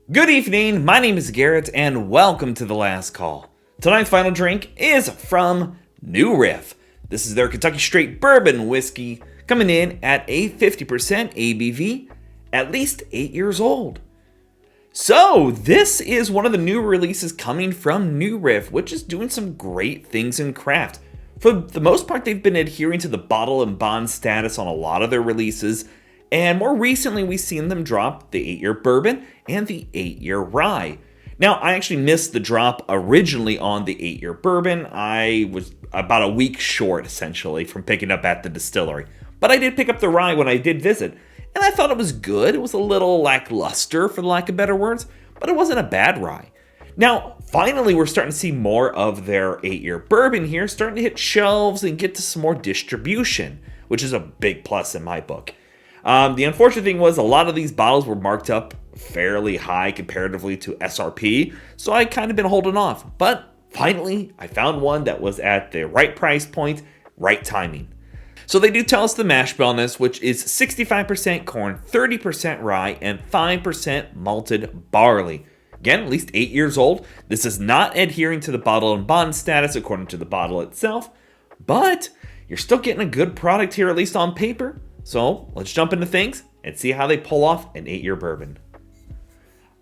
Good evening, my name is Garrett, and welcome to The Last Call. Tonight's final drink is from New Riff. This is their Kentucky Straight Bourbon whiskey, coming in at a 50% ABV, at least 8 years old. So, this is one of the new releases coming from New Riff, which is doing some great things in craft. For the most part, they've been adhering to the bottle and bond status on a lot of their releases, and more recently we've seen them drop the 8-year bourbon and the 8-year rye. Now, I actually missed the drop originally on the 8-year bourbon. I was about a week short, essentially, from picking up at the distillery. But I did pick up the rye when I did visit, and I thought it was good. It was a little lackluster, for the lack of better words, but it wasn't a bad rye. Now, finally, we're starting to see more of their 8-year bourbon here, starting to hit shelves and get to some more distribution, which is a big plus in my book. The unfortunate thing was a lot of these bottles were marked up fairly high comparatively to SRP, so I kind of been holding off. But finally, I found one that was at the right price point, right timing. So they do tell us the mash bill on this, which is 65% corn, 30% rye, and 5% malted barley. Again, at least 8 years old. This is not adhering to the bottle and bond status according to the bottle itself, but you're still getting a good product here, at least on paper. So let's jump into things and see how they pull off an 8-year bourbon.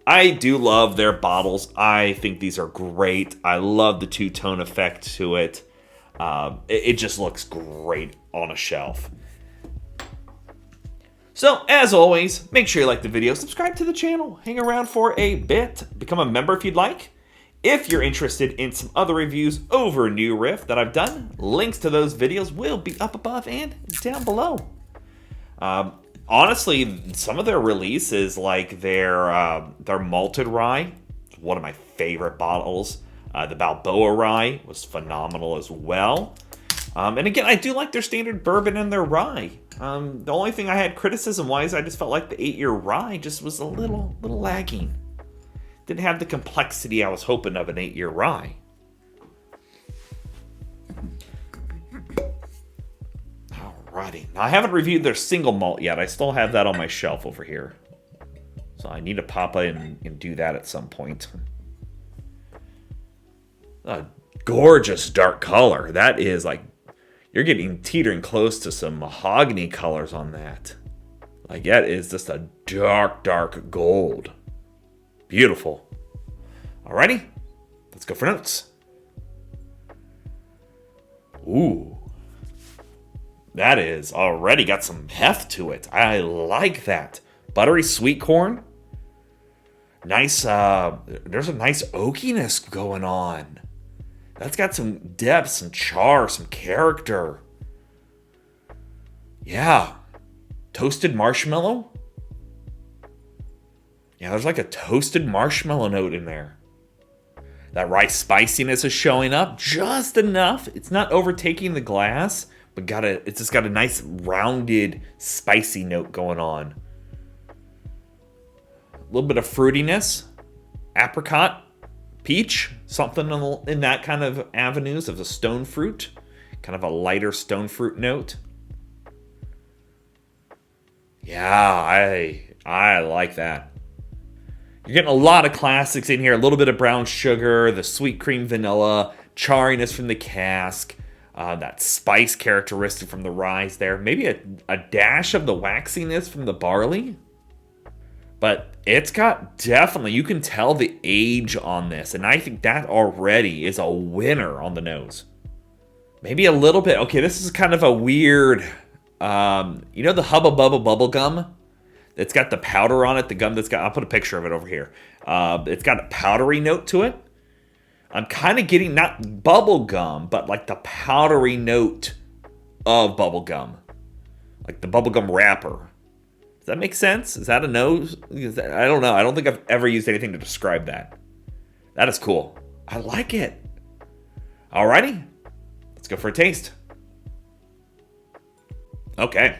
I do love their bottles. I think these are great. I love the two-tone effect to it. It just looks great on a shelf. So, as always, make sure you like the video, subscribe to the channel, hang around for a bit, become a member if you'd like. If you're interested in some other reviews over New Riff that I've done, links to those videos will be up above and down below. Honestly, some of their releases, like their malted rye, one of my favorite bottles. The Balboa rye was phenomenal as well. And again, I do like their standard bourbon and their rye. The only thing I had criticism-wise, I just felt like the 8-year rye just was a little lagging. Didn't have the complexity I was hoping of an 8-year rye. Alrighty. Now, I haven't reviewed their single malt yet. I still have that on my shelf over here. So I need to pop in and do that at some point. A gorgeous dark color. That is like, you're getting teetering close to some mahogany colors on that. Like, that is just a dark gold. Beautiful. Alrighty. Let's go for notes. Ooh. That is already got some heft to it. I like that. Buttery sweet corn. Nice, there's a nice oakiness going on. That's got some depth, some char, some character. Yeah. Toasted marshmallow. Yeah, there's like a toasted marshmallow note in there. That rice spiciness is showing up just enough. It's not overtaking the glass, but it's just got a nice rounded spicy note going on. A little bit of fruitiness, apricot, peach, something in that kind of avenues of the stone fruit, kind of a lighter stone fruit note. Yeah, I like that. You're getting a lot of classics in here. A little bit of brown sugar, the sweet cream vanilla, chariness from the cask. That spice characteristic from the rye there. Maybe a dash of the waxiness from the barley. But it's got definitely, you can tell the age on this. And I think that already is a winner on the nose. Maybe a little bit. Okay, this is kind of a weird, you know the Hubba Bubba bubble gum? It's got the powder on it. The gum that's got, I'll put a picture of it over here. It's got a powdery note to it. I'm kind of getting not bubble gum, but like the powdery note of bubble gum. Like the bubble gum wrapper. Does that make sense? Is that a nose? I don't know. I don't think I've ever used anything to describe that. That is cool. I like it. Alrighty. Let's go for a taste. Okay.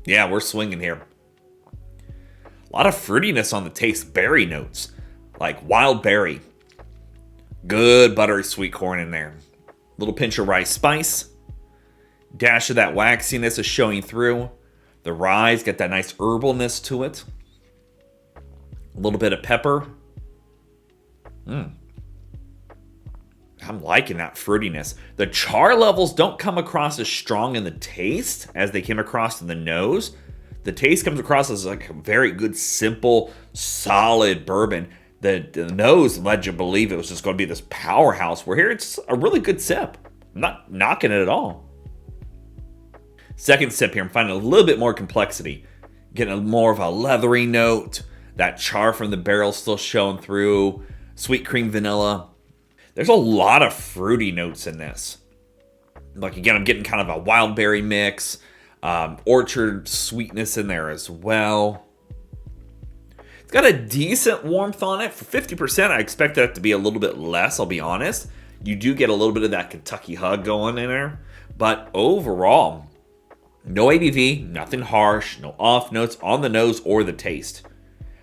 Yeah, we're swinging here. A lot of fruitiness on the taste. Berry notes. Like wild berry. Good buttery sweet corn in there. Little pinch of rice spice. Dash of that waxiness is showing through. The rye's got that nice herbalness to it. A little bit of pepper. I'm liking that fruitiness. The char levels don't come across as strong in the taste as they came across in the nose. The taste comes across as like a very good, simple, solid bourbon. The nose led you to believe it was just going to be this powerhouse, where here it's a really good sip. I'm not knocking it at all. Second sip here, I'm finding a little bit more complexity. Getting more of a leathery note. That char from the barrel still showing through. Sweet cream vanilla. There's a lot of fruity notes in this. Like, again, I'm getting kind of a wild berry mix. Orchard sweetness in there as well. It's got a decent warmth on it. For 50%, I expect that to be a little bit less, I'll be honest. You do get a little bit of that Kentucky hug going in there. But overall, no ABV, nothing harsh, no off notes on the nose or the taste.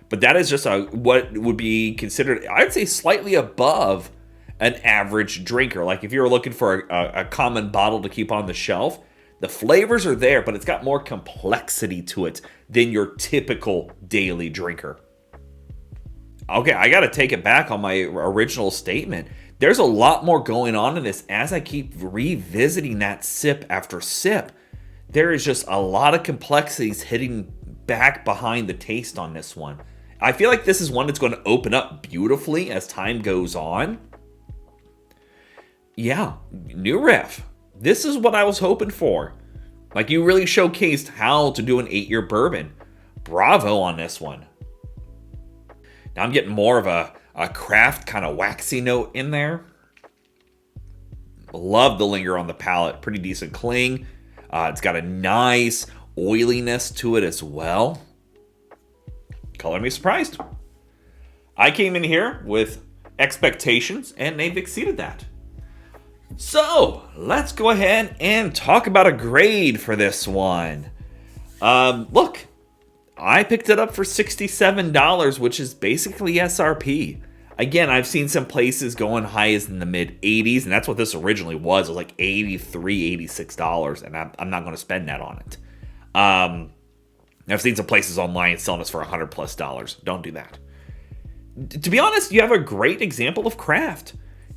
But that is just what would be considered, I'd say, slightly above an average drinker. Like if you were looking for a common bottle to keep on the shelf, the flavors are there, but it's got more complexity to it than your typical daily drinker. Okay, I got to take it back on my original statement. There's a lot more going on in this as I keep revisiting that sip after sip. There is just a lot of complexities hitting back behind the taste on this one. I feel like this is one that's going to open up beautifully as time goes on. Yeah, new Riff. This is what I was hoping for. Like, you really showcased how to do an 8-year bourbon. Bravo on this one. Now I'm getting more of a craft kind of waxy note in there. Love the linger on the palate. Pretty decent cling. It's got a nice oiliness to it as well. Color me surprised. I came in here with expectations, and they've exceeded that. So, let's go ahead and talk about a grade for this one. Look, I picked it up for $67, which is basically SRP. Again, I've seen some places going high as in the mid-80s, and that's what this originally was. It was like $83, $86, and I'm not going to spend that on it. I've seen some places online selling this for $100+. Don't do that. To be honest, you have a great example of craft.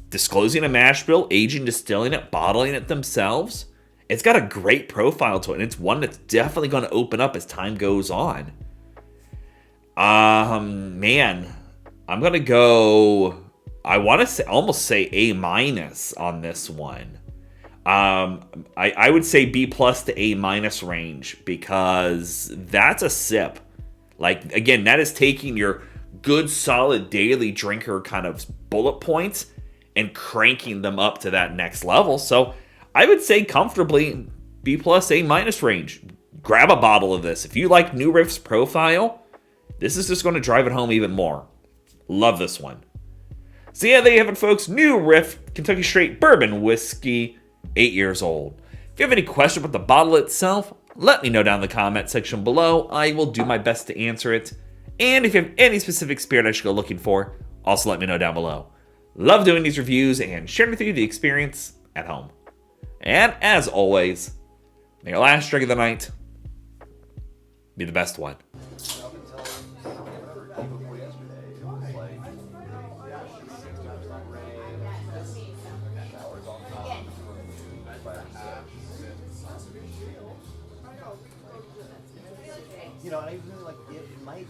Disclosing a mash bill, aging, distilling it, bottling it themselves. It's got a great profile to it, and it's one that's definitely going to open up as time goes on. Man, I'm going to go, I want to say, almost say A- on this one. I would say B+ to A- range, because that's a sip. Like, again, that is taking your good, solid daily drinker kind of bullet points and cranking them up to that next level. So I would say comfortably B+, A- range. Grab a bottle of this. If you like New Riff's profile, this is just going to drive it home even more. Love this one. So yeah, there you have it, folks. New Riff Kentucky Straight Bourbon Whiskey, 8 years old. If you have any question about the bottle itself, let me know down in the comment section below. I will do my best to answer it. And if you have any specific spirit I should go looking for, also let me know down below. Love doing these reviews and sharing with you the experience at home. And as always, may your last drink of the night be the best one. You know, and I even like it might